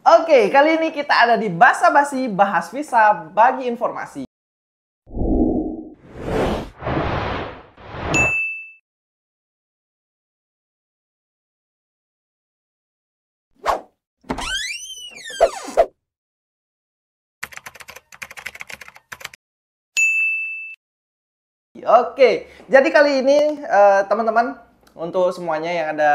Oke, kali ini kita ada di Basa Basi Bahas Visa Bagi Informasi. Oke, jadi kali ini teman-teman, untuk semuanya yang ada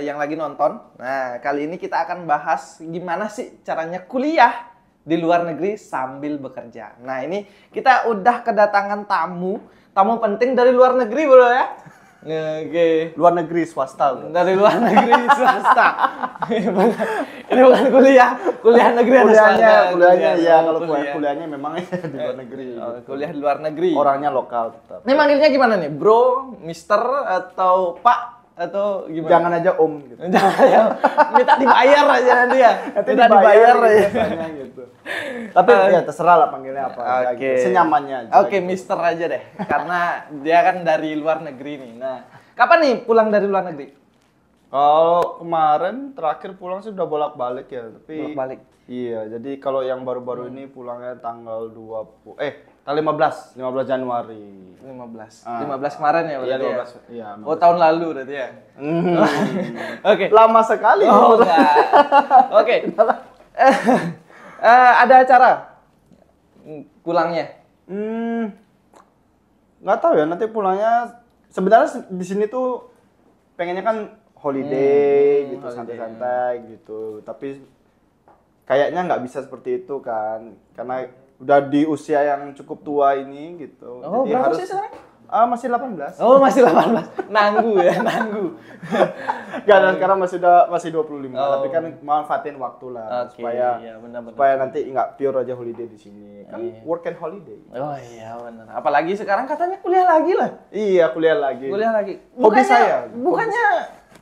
yang lagi nonton, nah kali ini kita akan bahas gimana sih caranya kuliah di luar negeri sambil bekerja. Nah ini kita udah kedatangan tamu penting dari luar negeri, bro ya. Oke. Luar negeri swasta. Dari luar negeri swasta. Ini bukan kuliah negeri ada swasta. Kuliahnya ya, kalau kuliahnya memang di luar negeri. Kuliah di luar negeri. Orangnya lokal tetap. Ini manggilnya gimana nih? Bro, mister, atau pak, atau gimana? Jangan aja om gitu. Jangan aja. Minta dibayar aja nanti ya. Minta dibayar aja. Gitu. Tapi ya terserah lah panggilnya apa. Oke. Senyamannya aja. Oke, gitu. mister aja deh. Karena dia kan dari luar negeri nih. Nah, kapan nih pulang dari luar negeri? Kalau kemarin terakhir pulang sih udah bolak-balik ya, tapi Bolak-balik. Iya, jadi kalau yang baru-baru ini pulangnya tanggal 15 Januari. 15 kemarin ya berarti. Iya, 15. Ya? Iya. Oh, tahun lalu berarti ya. Oke. Lama sekali. Oh, enggak. Oke. Ada acara pulangnya? Nggak tahu ya, nanti pulangnya sebenarnya di sini tuh pengennya kan holiday gitu, santai-santai gitu. Tapi kayaknya nggak bisa seperti itu kan, karena udah di usia yang cukup tua ini gitu. Oh, jadi berapa harus sih sekarang? Masih 18. Oh, masih 18. Nanggu ya, nanggu. Enggak, dan sekarang masih 25, tapi kan Oh. manfaatin waktu lah Oke, supaya iya, benar-benar. supaya nanti nggak pure aja holiday di sini. Kan work and holiday. Oh iya benar. Apalagi sekarang katanya kuliah lagi lah. Iya, kuliah lagi. Kuliah lagi. Hobi saya. Bukannya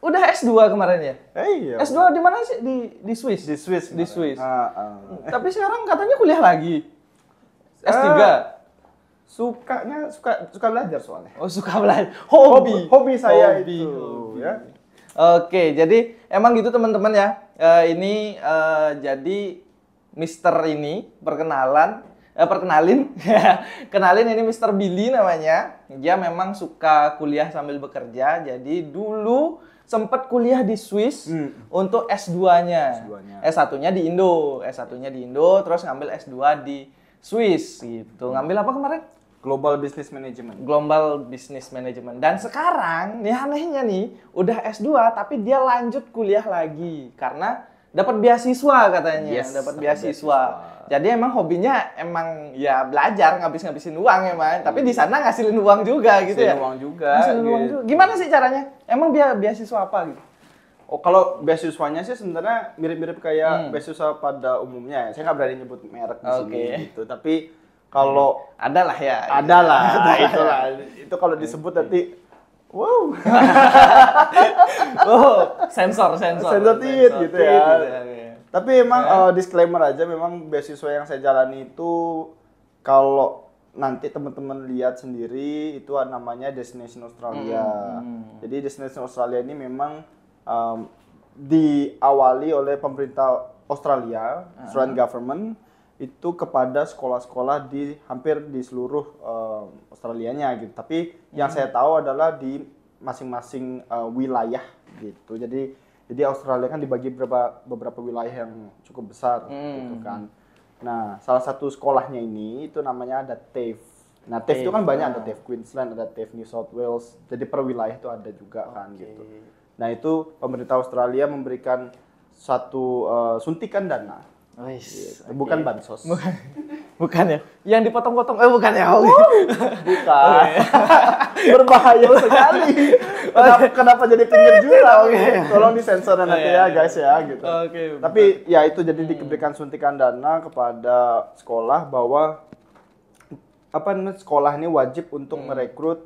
udah S2 kemarin ya? Iya. S2 di mana sih? Di Swiss. Di Swiss. Di Swiss. Tapi Tapi sekarang katanya kuliah lagi. S3. suka belajar soalnya. Oh, suka belajar. Hobi Saya Hobi. itu, ya. Oke, jadi emang gitu teman-teman ya. Ini jadi Mister ini perkenalin. Kenalin, ini Mister Billy namanya. Dia memang suka kuliah sambil bekerja. Jadi dulu sempat kuliah di Swiss untuk S2-nya. S1-nya di Indo. S1-nya di Indo, terus ngambil S2 di Swiss gitu. Ngambil apa kemarin? Global Business Management. Global Business Management. Dan sekarang, nih anehnya nih, udah S2 tapi dia lanjut kuliah lagi karena dapat beasiswa katanya. Yes, dapat dapat beasiswa. Jadi emang hobinya emang ya belajar, ngabisin uang emang. Tapi di sana ngasilin uang juga gitu ya. Ngasilin uang juga. Ngasilin uang juga. Gimana sih caranya? Emang beasiswa apa gitu? Oh, kalau beasiswanya sih sebenarnya mirip-mirip kayak beasiswa pada umumnya. Saya nggak berani nyebut merek di sini gitu. Tapi kalau adalah ya. adalah itulah. Itu kalau disebut nanti wow. Oh, sensor gitu ya. Gitu. Tapi emang disclaimer aja, memang beasiswa yang saya jalani itu kalau nanti teman-teman lihat sendiri itu namanya Destination Australia. Jadi Destination Australia ini memang diawali oleh pemerintah Australia, Australian government, itu kepada sekolah-sekolah di hampir di seluruh Australianya gitu. Tapi yang saya tahu adalah di masing-masing wilayah gitu. Jadi Australia kan dibagi beberapa wilayah yang cukup besar gitu kan. Nah, salah satu sekolahnya ini itu namanya ada TAFE. Nah, TAFE itu kan banyak, ada TAFE Queensland, ada TAFE New South Wales. Jadi per wilayah itu ada juga kan gitu. Nah, itu pemerintah Australia memberikan satu suntikan dana. Bukan bansos. Bukan ya? Yang dipotong-potong. Bukan ya. Bukan. Berbahaya sekali. Kenapa jadi pinggir jurang? Tolong disensor nanti ya guys ya gitu. Tapi ya itu jadi diberikan suntikan dana kepada sekolah bahwa sekolah ini wajib untuk merekrut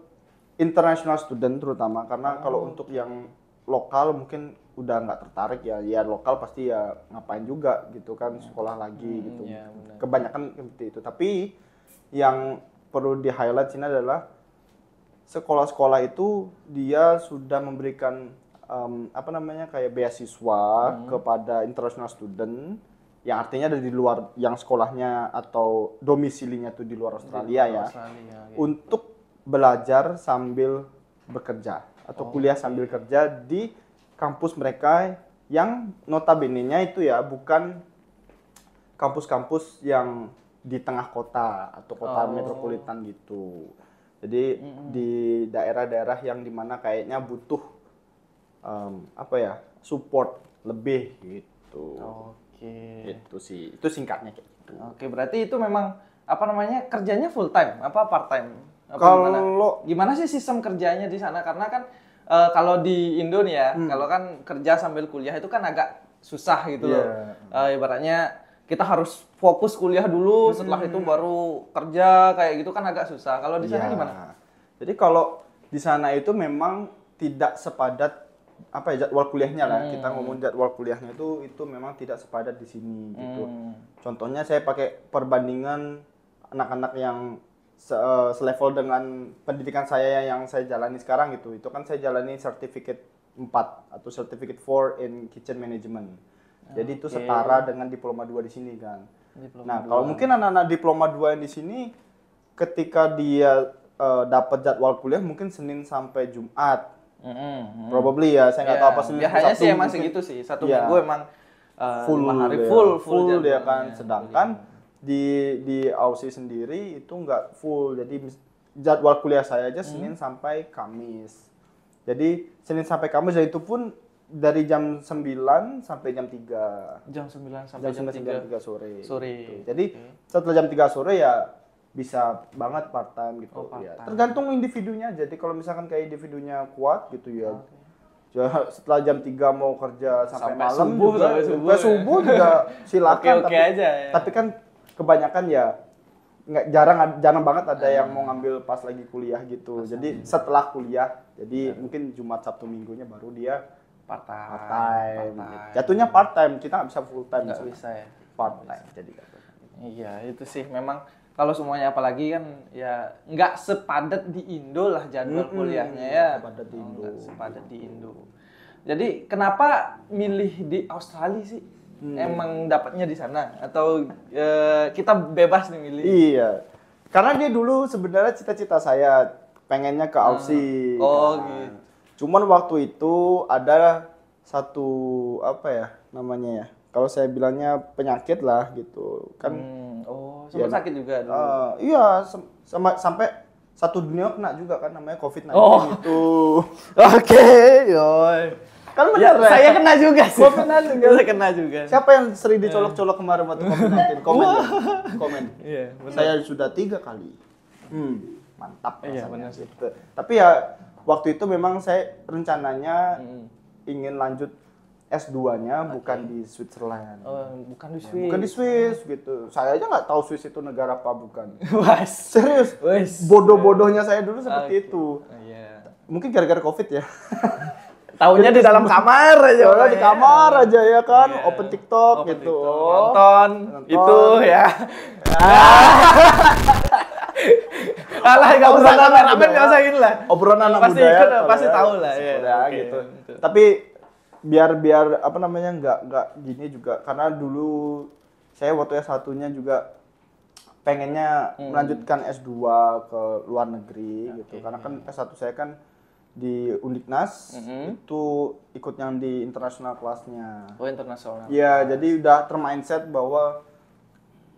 international student terutama, karena kalau untuk yang lokal mungkin udah nggak tertarik ya lokal pasti ya ngapain juga gitu kan, sekolah lagi gitu. Kebanyakan seperti itu. Tapi yang perlu di highlight sini adalah sekolah-sekolah itu dia sudah memberikan apa namanya kayak beasiswa kepada international student yang artinya dari luar, yang sekolahnya atau domisilinya tuh di luar Australia ya, Australia, untuk belajar sambil bekerja atau kuliah sambil kerja di kampus mereka yang notabene-nya itu ya bukan kampus-kampus yang di tengah kota atau kota metropolitan gitu. Jadi di daerah-daerah yang dimana kayaknya butuh apa ya, support lebih gitu. Oke. Itu sih, itu singkatnya kayak gitu. Oke, berarti itu memang apa namanya kerjanya full time apa part time? Gimana sih sistem kerjanya di sana? Karena kan kalau di Indo nih ya, kalau kan kerja sambil kuliah itu kan agak susah gitu loh. Ibaratnya kita harus fokus kuliah dulu, setelah itu baru kerja kayak gitu kan agak susah. Kalau di sana gimana? Jadi kalau di sana itu memang tidak sepadat apa ya jadwal kuliahnya lah. Kita ngomong jadwal kuliahnya itu memang tidak sepadat di sini gitu. Contohnya saya pakai perbandingan anak-anak yang selevel dengan pendidikan saya yang saya jalani sekarang gitu. Itu kan saya jalani certificate 4 atau certificate 4 in kitchen management. Jadi itu setara dengan diploma 2 di sini kan. Nah, kalau mungkin anak-anak diploma 2 yang di sini ketika dia dapat jadwal kuliah mungkin Senin sampai Jumat. Probably ya, saya nggak tahu apa Senin biasanya Sabtu sih emang mungkin. segitu sih. Satu minggu emang 5 hari dia. full dia kan. Sedangkan di Aussie sendiri itu nggak full. Jadi jadwal kuliah saya aja Senin sampai Kamis. Jadi Senin sampai Kamis dan itu pun dari jam 9 sampai jam 3. Jam 9 sampai jam 3 sore. Gitu. Jadi setelah jam 3 sore ya bisa banget part time gitu ya. Tergantung individunya. Jadi kalau misalkan kayak individunya kuat gitu ya. Setelah jam 3 mau kerja sampai malam subuh, juga, sampai subuh juga silakan. Oke aja ya. Tapi kan kebanyakan ya nggak jarang banget ada yang mau ngambil pas lagi kuliah gitu. Jadi setelah kuliah, jadi mungkin Jumat Sabtu Minggunya baru dia part time. Jatuhnya part time, kita nggak bisa full time. Nggak bisa ya. Part time jadi. Iya itu sih memang kalau semuanya apalagi kan ya nggak sepadat di Indo lah jadwal kuliahnya ya. Nggak sepadat di Indo. Jadi kenapa milih di Australia sih? Emang dapatnya di sana atau kita bebas nih milih? Iya. Karena dia dulu sebenarnya cita-cita saya pengennya ke Aussie. Gitu. Cuman waktu itu ada satu apa ya namanya ya? Kalau saya bilangnya penyakit lah gitu kan. Sempat sakit juga dulu. Iya, sampai satu dunia kena juga kan namanya COVID-19 itu. Oke, yoi. Kan benar ya, saya kena juga sih. COVID-19 Saya kena juga. Siapa yang sering dicolok-colok kemarin waktu COVID-19? Komen. Iya, Saya sudah 3 kali. Mantap. Iya, benar sih. Tapi ya waktu itu memang saya rencananya ingin lanjut S2-nya bukan di Switzerland. Bukan di Swiss. Bukan di Swiss gitu. Saya aja nggak tahu Swiss itu negara apa bukan. Was. Serius. Bodoh-bodohnya saya dulu seperti itu. Iya. Mungkin gara-gara COVID ya. Tahunya di dalam kamar aja. Di kamar aja ya kan, open TikTok gitu. Nonton itu ya. Alah nggak usah amin nggak usah ini lah. Obrolan anak pasti muda ya. Pasti tahu lah ya. Gitu. Tapi biar apa namanya nggak gini juga karena dulu saya waktu S1-nya juga pengennya melanjutkan S2 ke luar negeri gitu karena kan S1 saya kan di Undiknas itu ikut yang di internasional kelasnya. Internasional. Ya, jadi udah termindset bahwa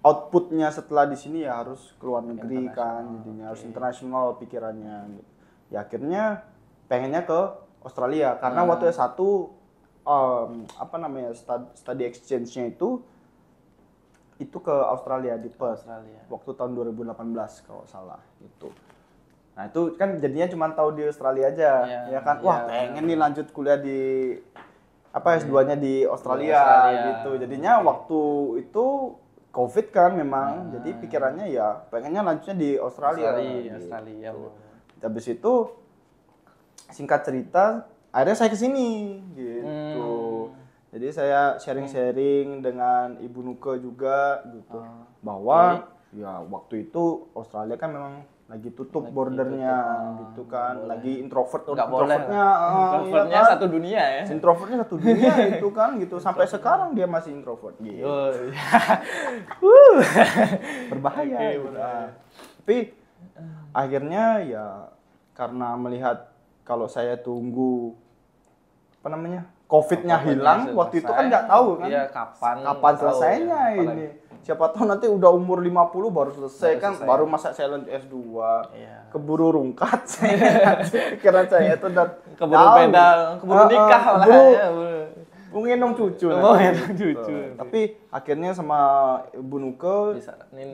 outputnya setelah di sini ya harus ke luar negeri kan, jadinya harus internasional pikirannya. Ya akhirnya pengennya ke Australia karena waktu S1 apa namanya study exchange-nya itu ke Australia di Perth waktu tahun 2018 kalau salah gitu. Nah itu kan jadinya cuma tahu di Australia aja ya kan wah pengen nih lanjut kuliah di apa S2-nya di Australia gitu. Jadinya waktu itu COVID kan memang jadi pikirannya ya pengennya lanjutnya di Australia. Australia. Habis itu singkat cerita akhirnya saya kesini gitu. Jadi saya sharing-sharing dengan Ibu Nuke juga gitu. Bahwa ya waktu itu Australia kan memang lagi tutup bordernya gitu kan, lagi Nggak boleh. introvertnya Introvertnya iya kan? satu dunia ya. Introvertnya satu dunia itu kan gitu, sampai sekarang dia masih introvert gitu. Oh, iya. Berbahaya Oke, gitu. berbahaya. Tapi akhirnya ya karena melihat kalau saya tunggu apa namanya COVID-nya hilang, waktu itu kan nggak tahu kan Iya, kapan tahu selesainya ya. ini. Siapa tahu nanti udah umur 50 baru selesai kan, selesai. baru masa saya lanjut S2. Iya. Keburu rungkat saya. Pikiran saya itu udah Keburu tahu. beda, keburu nikah lah keburu ya. mau ngendong cucu. Mau nanti. ngendong cucu. Tapi akhirnya sama Ibu Nuke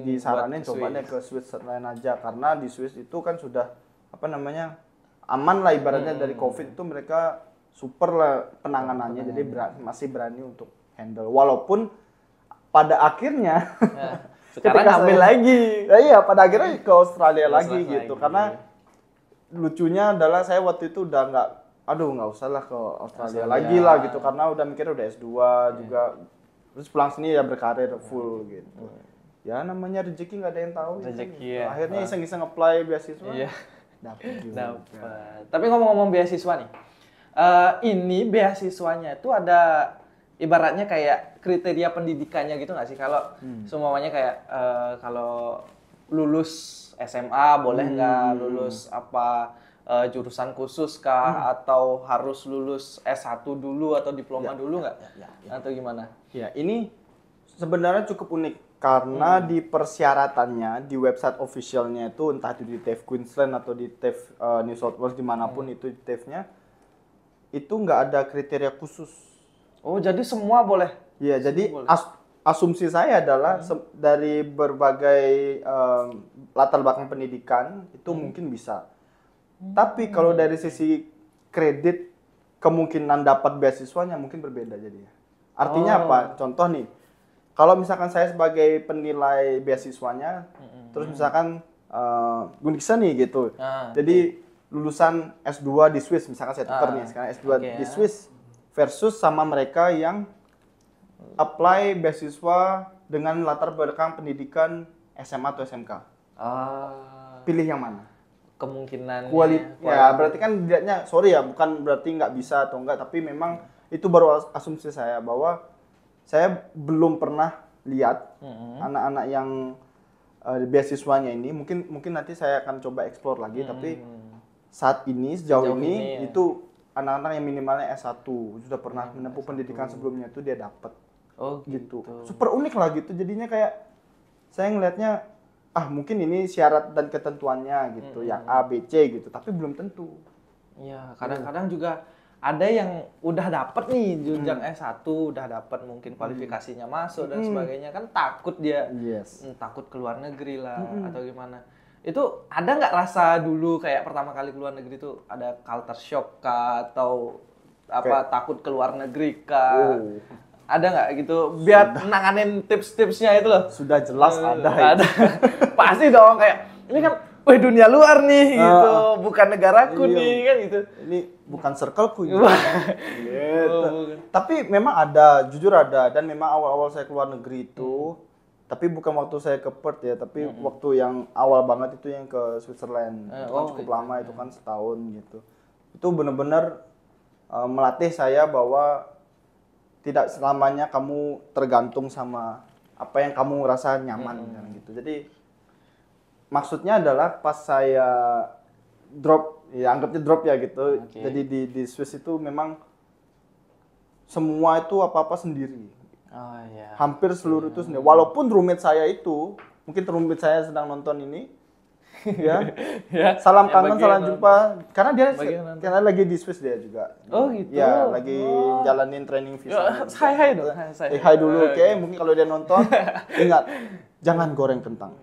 disaranin buat coba deh ke Switzerland aja, karena di Swiss itu kan sudah apa namanya aman lah ibaratnya dari COVID itu, mereka super lah penanganannya, jadi masih berani untuk handle, walaupun pada akhirnya Ya, sekarang ketika ngambil saya- lagi. ya iya pada akhirnya ke Australia lagi Australia gitu, lagi. karena lucunya adalah saya waktu itu udah nggak usah lah ke Australia lagi lah gitu, karena udah mikir udah S2 juga, terus pulang sini ya berkarir full gitu. Ya namanya rezeki nggak ada yang tahu. Rezeki, gitu. ya. Akhirnya iseng-iseng apply beasiswa. Iya. Dapet juga. Dapat. Tapi ngomong-ngomong beasiswa nih, ini beasiswanya itu ada ibaratnya kayak kriteria pendidikannya gitu nggak sih? Kalau semuanya kayak kalau lulus SMA boleh nggak, lulus apa jurusan khusus kah, atau harus lulus S1 dulu atau diploma dulu nggak? Atau gimana? Ya, ini sebenarnya cukup unik karena di persyaratannya di website officialnya itu, entah itu di TAFE Queensland atau di TAFE New South Wales, dimanapun itu di TAFE-nya itu nggak ada kriteria khusus. Oh, jadi semua boleh? Ya, jadi asumsi saya adalah dari berbagai latar belakang pendidikan itu mungkin bisa. Tapi kalau dari sisi kredit, kemungkinan dapat beasiswanya mungkin berbeda jadinya. Artinya apa? Contoh nih, kalau misalkan saya sebagai penilai beasiswanya, terus misalkan Guniksa nih gitu, jadi lulusan S2 di Swiss, misalkan saya tukar nih, sekarang S2 di Swiss, versus sama mereka yang apply beasiswa dengan latar belakang pendidikan SMA atau SMK. Pilih yang mana? Kemungkinan Ya berarti kan dilihatnya, sorry ya, bukan berarti nggak bisa atau enggak, tapi memang itu baru asumsi saya, bahwa saya belum pernah lihat anak-anak yang beasiswanya ini, mungkin nanti saya akan coba explore lagi, tapi saat ini sejauh ini itu anak-anak yang minimalnya S1 sudah pernah menempuh pendidikan sebelumnya itu dia dapat. Oh gitu. Super unik lah gitu, jadinya kayak saya ngelihatnya mungkin ini syarat dan ketentuannya gitu, yang A, B, C gitu, tapi belum tentu. Iya, kadang-kadang juga ada yang udah dapet nih jenjang S1, udah dapet mungkin kualifikasinya masuk dan sebagainya, kan takut dia, takut keluar negeri lah atau gimana. Itu ada nggak rasa dulu kayak pertama kali keluar negeri itu ada culture shock kah, atau apa takut keluar negeri kah? Ada nggak gitu? Biar nanganin tips-tipsnya itu loh. Sudah jelas ada. Pasti dong, kayak ini kan, wih dunia luar nih gitu, bukan negaraku nih kan gitu. Ini bukan circleku gitu. Tapi memang ada, jujur ada, dan memang awal-awal saya keluar negeri itu, tapi bukan waktu saya ke Perth ya, tapi waktu yang awal banget itu yang ke Switzerland. Itu kan cukup lama, itu kan setahun gitu. Itu benar-benar melatih saya bahwa tidak selamanya kamu tergantung sama apa yang kamu rasa nyaman gitu. Jadi maksudnya adalah pas saya drop, ya anggapnya drop ya gitu. Jadi di Swiss itu memang semua itu apa-apa sendiri. Hampir seluruh itu sendiri. Walaupun roommate saya itu, mungkin roommate saya sedang nonton ini, salam kangen, salam jumpa, karena lagi di Swiss dia juga. Oh gitu. Ya, lagi jalanin training visa. Hai dong. Hai dulu, oke. Mungkin kalau dia nonton, ingat jangan goreng kentang.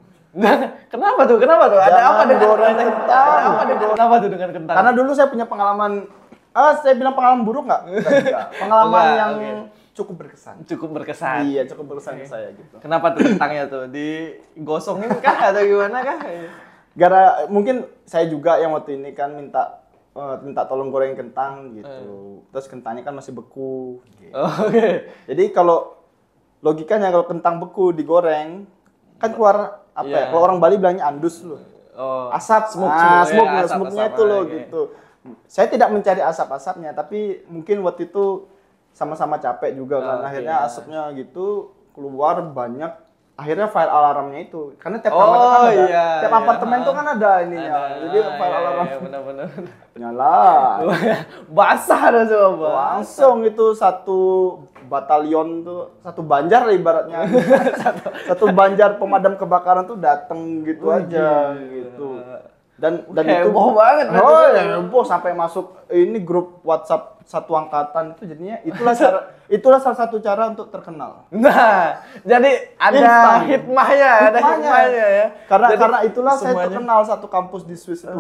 Kenapa tuh? Ada apa dengan goreng kentang? Kenapa tuh dengan kentang? Karena dulu saya punya pengalaman, saya bilang pengalaman buruk nggak? Pengalaman yang cukup berkesan. Iya, cukup berkesan ke saya gitu. Kenapa tuh kentangnya tuh? Digosongin kah atau gimana kah? Mungkin saya juga yang waktu ini kan minta tolong goreng kentang gitu. Terus kentangnya kan masih beku. Gitu. Jadi kalau logikanya kalau kentang beku digoreng kan keluar apa ya? Kalau orang Bali bilangnya andus loh. asap, smoke-nya itu loh gitu. Saya tidak mencari asap-asapnya, tapi mungkin waktu itu sama-sama capek juga kan. Akhirnya asapnya gitu keluar banyak. Akhirnya file alarmnya itu, karena tiap kamar kan ada, tiap apartemen tuh kan ada ininya. Jadi file alarm. Benar-benar. Nyala. Basah dah semua. Langsung itu satu batalion tuh, satu banjar lah ibaratnya. satu banjar pemadam kebakaran tuh dateng gitu aja gitu. Dan itu heboh banget. Heboh sampai masuk ini grup WhatsApp satu angkatan itu, jadinya itulah salah satu cara untuk terkenal. Nah, jadi ada hikmahnya ya. Karena itulah saya terkenal satu kampus di Swiss itu.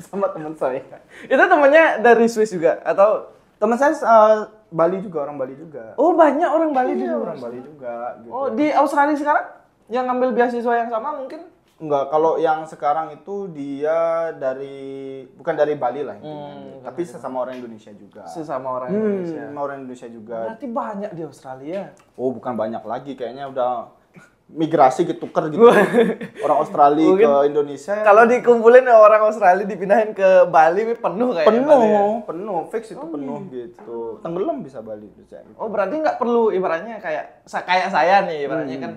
Sama teman saya. Itu temannya dari Swiss juga atau teman saya Bali juga, orang Bali juga. Oh, banyak orang Bali Iya, juga. orang Bali juga gitu. Oh, di Australia sekarang yang ngambil beasiswa yang sama mungkin? Enggak, kalau yang sekarang itu dia bukan dari Bali lah intinya. Tapi sesama orang Indonesia juga. Sesama orang Indonesia. Sama orang Indonesia juga. Berarti banyak di Australia. Oh, bukan banyak lagi, kayaknya udah migrasi ketuker gitu. Orang Australia ke Indonesia. Kalau dikumpulin orang Australia dipindahin ke Bali penuh kayaknya. Penuh, fix itu penuh gitu. Tenggelam bisa Bali bisa. Gitu. Oh, berarti nggak perlu ibaratnya kayak saya nih ibaratnya kan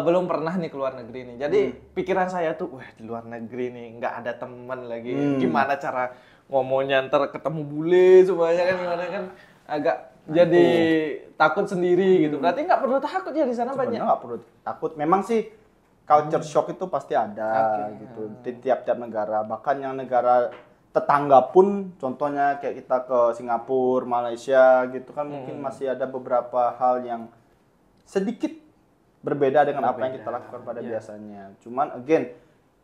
belum pernah nih keluar negeri nih. Jadi pikiran saya tuh, wah di luar negeri nih nggak ada teman lagi. Gimana cara ngomongnya ntar ketemu bule semuanya kan gimana kan agak jadi takut sendiri gitu. Berarti nggak perlu takut ya di sana banyak. Sebenarnya nggak perlu takut. Memang sih culture shock itu pasti ada gitu di tiap-tiap negara. Bahkan yang negara tetangga pun, contohnya kayak kita ke Singapura, Malaysia gitu kan mungkin masih ada beberapa hal yang sedikit berbeda dengan apa yang kita lakukan pada biasanya. Cuman again,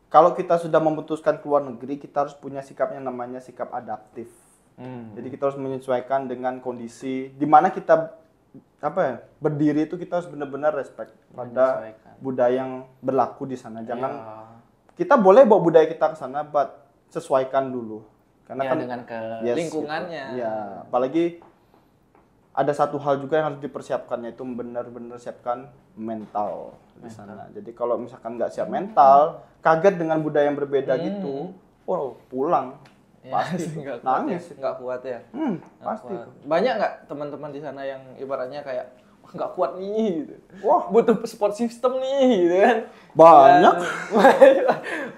kalau kita sudah memutuskan keluar negeri, kita harus punya sikap yang namanya sikap adaptif. Jadi kita harus menyesuaikan dengan kondisi di mana kita berdiri itu, kita harus benar-benar respect pada budaya yang berlaku di sana. Jangan kita boleh bawa budaya kita ke sana, but sesuaikan dulu. Karena kan dengan lingkungannya. Gitu. Ya, apalagi ada satu hal juga yang harus dipersiapkan, yaitu benar-benar siapkan mental di sana. Jadi kalau misalkan nggak siap mental, kaget dengan budaya yang berbeda gitu, pulang. Pasti nangis, nggak kuat ya. Pasti. Banyak nggak teman-teman di sana yang ibaratnya kayak nggak kuat nih, gitu. Wah, butuh support system nih, gitu kan? Banyak.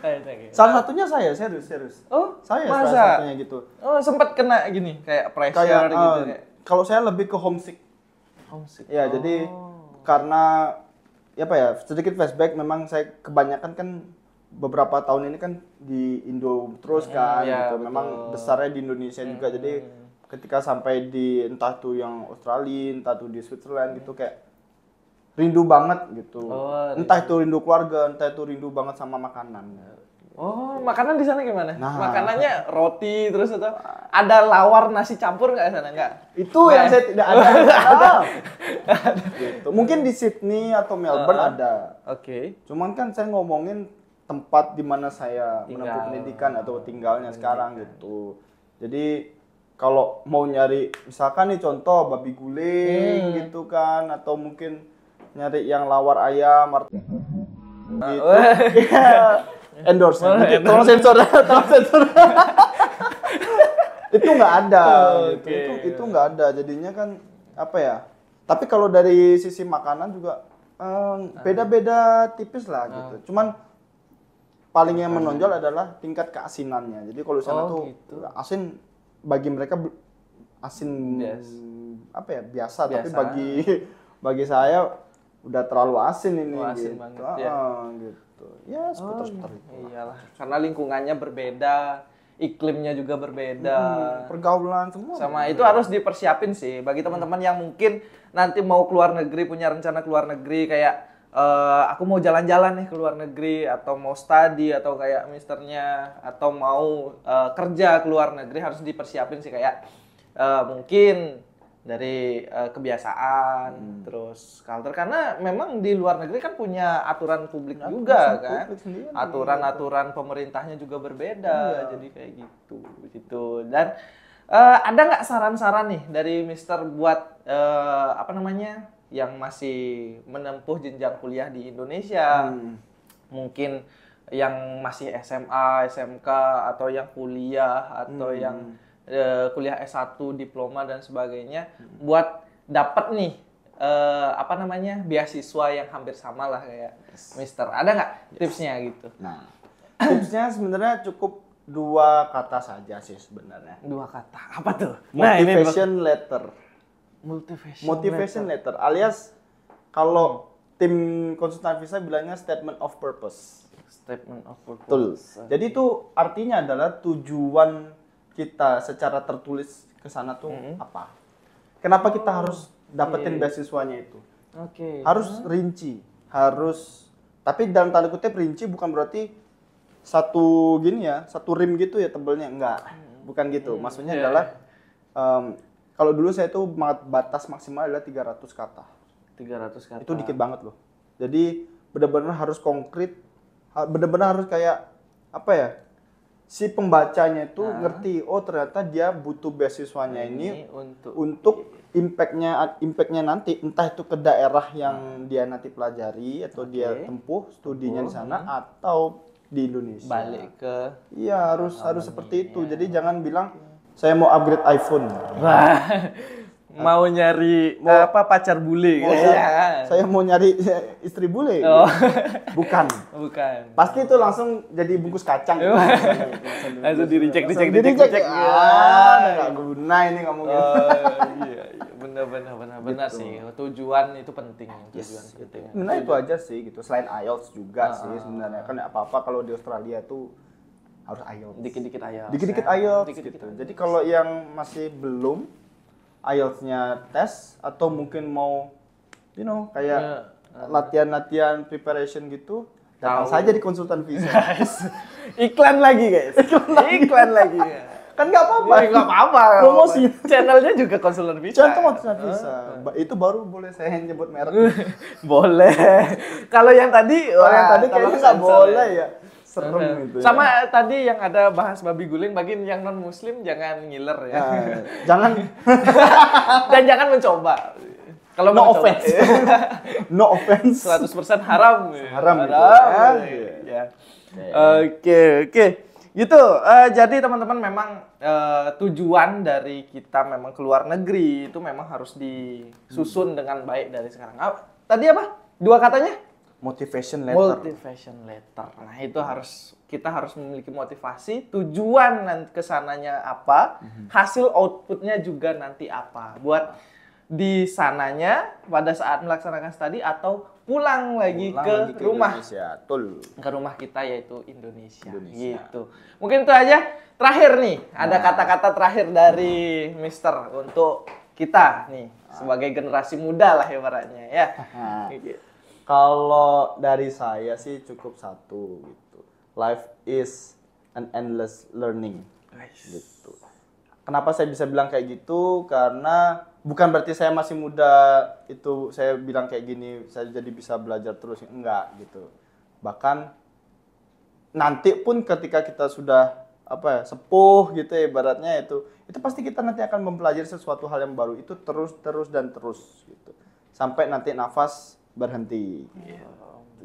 Gitu. Salah satunya saya, serius. Oh, saya masa? salah satunya gitu. Oh, sempat kena gini, kayak pressure gitu kayak. Kalau saya lebih ke homesick. Ya, jadi karena sedikit flashback, memang saya kebanyakan kan beberapa tahun ini kan di Indo terus kan gitu. Memang besarnya di Indonesia juga. Jadi ketika sampai di entah tuh yang Australia, entah tuh di Switzerland gitu, kayak rindu banget gitu. Entah itu rindu keluarga, entah itu rindu banget sama makanan. Oh, makanan di sana gimana? Makanannya roti terus atau ada lawar nasi campur nggak di sana? Nggak? Itu yang saya tidak ada. Gitu. Mungkin di Sydney atau Melbourne ada. Oke. Cuman kan saya ngomongin tempat di mana saya menempuh pendidikan atau tinggalnya sekarang gitu. Jadi kalau mau nyari misalkan nih contoh babi guling gitu kan, atau mungkin nyari yang lawar ayam gitu. Endorse. Tolong sensor. Itu nggak ada. Gitu. Itu nggak ada. Jadinya kan Tapi kalau dari sisi makanan juga beda-beda tipis lah gitu. Cuman paling yang menonjol adalah tingkat keasinannya. Jadi kalau di sana tuh asin bagi mereka asin biasa. Tapi bagi saya udah terlalu asin ini. Asin gitu. banget, Gitu. Ya seputar-seputar itu. Iyalah, karena lingkungannya berbeda, iklimnya juga berbeda. Pergaulan semua. Sama itu harus dipersiapin sih bagi teman-teman yang mungkin nanti mau keluar negeri, punya rencana keluar negeri kayak aku mau jalan-jalan nih ke luar negeri, atau mau study, atau kayak misternya, atau mau kerja ke luar negeri, harus dipersiapin sih kayak mungkin dari kebiasaan, terus culture, karena memang di luar negeri kan punya aturan publik juga kan, aturan-aturan pemerintahnya juga berbeda, jadi kayak gitu. Dan ada nggak saran-saran nih dari Mister buat yang masih menempuh jenjang kuliah di Indonesia, mungkin yang masih SMA, SMK atau yang kuliah atau yang kuliah S1, diploma dan sebagainya buat dapat nih beasiswa yang hampir sama lah kayak Mister. Ada nggak tipsnya gitu? Nah, tipsnya sebenarnya cukup 2 kata saja sih sebenarnya. 2 kata. Apa tuh? Motivation letter. Motivation letter alias kalau tim konsultan visa bilangnya statement of purpose. Statement of purpose. Betul. Jadi itu artinya adalah tujuan kita secara tertulis ke sana tuh apa? Kenapa kita harus dapetin beasiswanya itu? Oke. Harus rinci, tapi dalam tanda kutip rinci bukan berarti satu rim gitu ya tebelnya, enggak. Bukan gitu. Maksudnya adalah kalau dulu saya tuh batas maksimal adalah 300 kata. 300 kata. Itu dikit banget loh. Jadi benar-benar harus konkret, benar-benar harus kayak si pembacanya itu ngerti, oh ternyata dia butuh beasiswanya ini untuk impactnya nanti, entah itu ke daerah yang dia nanti pelajari atau dia tempuh studinya di sana atau di Indonesia. Balik ke harus seperti itu. Jadi jangan bilang saya mau upgrade iPhone. Mau nyari pacar bule gitu. Saya mau nyari istri bule. Bukan. Pasti itu langsung jadi bungkus kacang. Langsung di-reject. Enggak guna ini ngomong gitu. Iya, benar sih. Tujuan itu penting. Nah, itu aja sih gitu. Selain IELTS juga sih sebenarnya. Kan apa-apa kalau di Australia tuh harus IELTS. Dikit-dikit IELTS gitu. Jadi kalau yang masih belum IELTS-nya tes atau mungkin mau kayak latihan preparation gitu, datang saja di konsultan visa. Iklan lagi guys. Kan nggak apa-apa. Promosi channelnya juga konsultan visa. Contoh konsultan visa. Itu baru boleh saya nyebut merek. Boleh. Kalau yang tadi kayaknya nggak boleh ya. Serem itu. Sama tadi yang ada bahas babi guling, bagi yang non muslim jangan ngiler ya. Jangan. Dan jangan mencoba. Kalau no offense. No offense. 100% haram. Haram. Ya. Oke. Gitu. Jadi teman-teman memang tujuan dari kita memang keluar negeri itu memang harus disusun dengan baik dari sekarang. Tadi apa? 2 katanya? Motivation letter. Nah, itu kita harus memiliki motivasi, tujuan kesananya apa, hasil outputnya juga nanti apa. Buat di sananya pada saat melaksanakan studi atau pulang lagi ke rumah. Ke rumah kita yaitu Indonesia. Gitu. Mungkin itu aja. Terakhir nih, ada kata-kata terakhir dari Mister untuk kita nih sebagai generasi muda lah ibaratnya ya. Kalau dari saya sih cukup satu gitu. Life is an endless learning. Gitu. Kenapa saya bisa bilang kayak gitu? Karena bukan berarti saya masih muda itu saya bilang kayak gini saya jadi bisa belajar terus, enggak gitu. Bahkan nanti pun ketika kita sudah sepuh gitu ya, ibaratnya itu pasti kita nanti akan mempelajari sesuatu hal yang baru itu terus gitu. Sampai nanti nafas berhenti.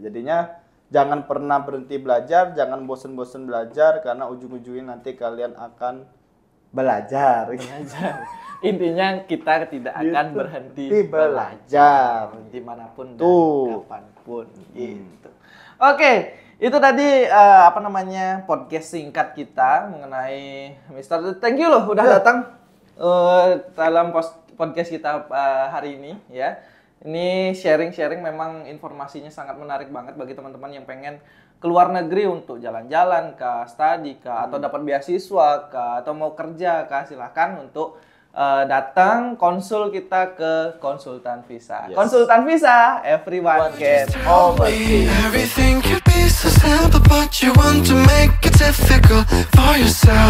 Jadinya jangan pernah berhenti belajar, jangan bosen-bosen belajar karena ujung-ujungnya nanti kalian akan belajar. Intinya kita tidak akan berhenti belajar dimanapun dan kapanpun. Gitu. Oke, itu tadi podcast singkat kita mengenai Mister. Thank you loh udah datang dalam podcast kita hari ini ya. Ini sharing memang informasinya sangat menarik banget bagi teman-teman yang pengen keluar negeri untuk jalan-jalan kah, studi kah, atau dapat beasiswa kah, atau mau kerja kah, silahkan untuk datang konsul kita ke konsultan visa. Konsultan visa, everyone can oversee. Everything could be so simple, but you want to make it difficult for yourself.